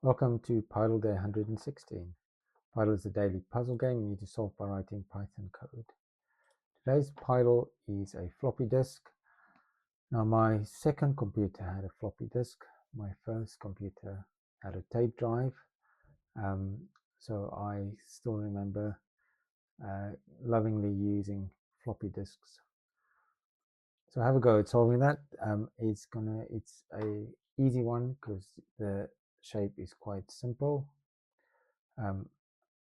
Welcome to Pydle Day 116. Pydle is a daily puzzle game you need to solve by writing Python code. Today's Pydle is a floppy disk. Now my second computer had a floppy disk. My first computer had a tape drive. So I still remember lovingly using floppy disks. So have a go at solving that. It's a easy one because the shape is quite simple.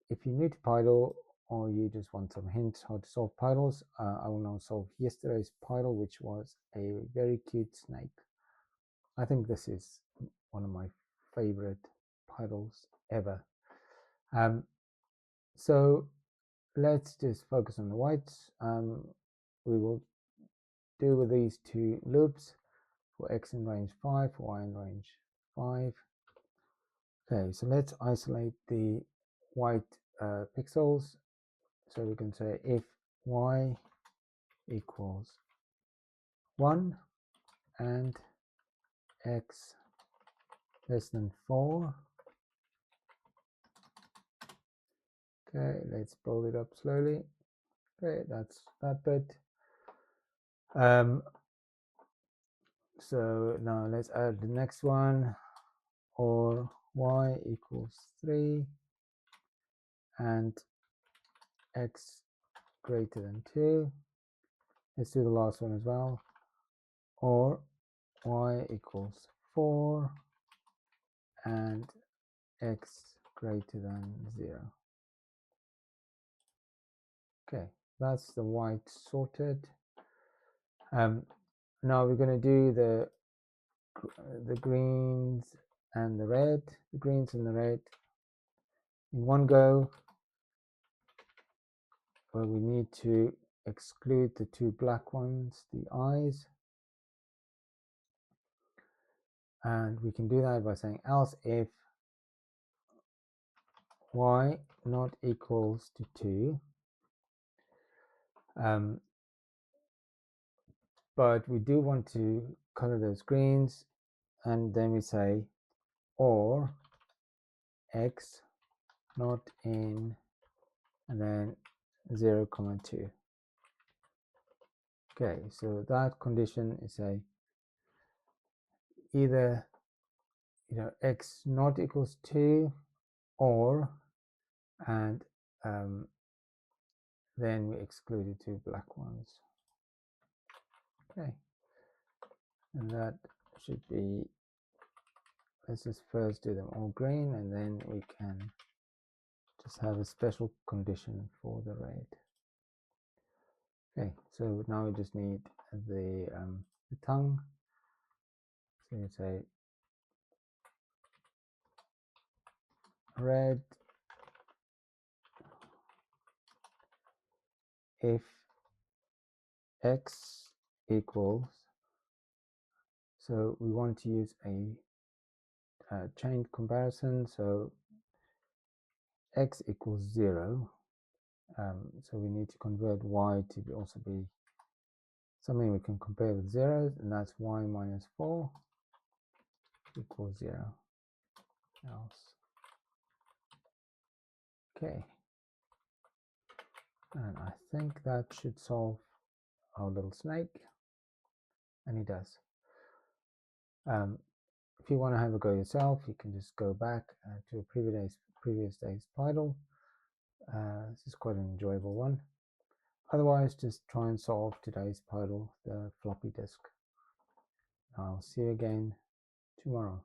If you're new to Pydle or you just want some hints how to solve Pydles, I will now solve yesterday's Pydle, which was a very cute snake. I think this is one of my favorite Pydles ever. So let's just focus on the whites. We will do with these two loops for x in range 5, for y in range 5. Okay, so let's isolate the white pixels. So we can say if y equals 1 and x less than 4. Okay, let's build it up slowly. Okay, that's that bit. So now let's add the next one, or y equals 3 and x greater than 2. Let's do the last one as well, or y equals 4 and x greater than 0. Okay, that's the white sorted. Now we're going to do the greens and the red, in one go, where we need to exclude the two black ones, the eyes. And we can do that by saying else if y not equals to 2, but we do want to color those greens, and then we say or x not in, and then 0, 2. Okay, so that condition is either x not equals 2 or, and then we exclude the two black ones. Okay, and that should be, let's just first do them all green, and then we can just have a special condition for the red. Okay, so now we just need the tongue. So you say red if x equals, so we want to use a chain comparison, so x equals 0, so we need to convert y to also be something we can compare with zeros, and that's y minus 4 equals 0 else. Okay, and I think that should solve our little snake, and it does. If you want to have a go yourself, you can just go back to a previous day's Pydle. This is quite an enjoyable one. Otherwise, just try and solve today's Pydle, the floppy disk. I'll see you again tomorrow.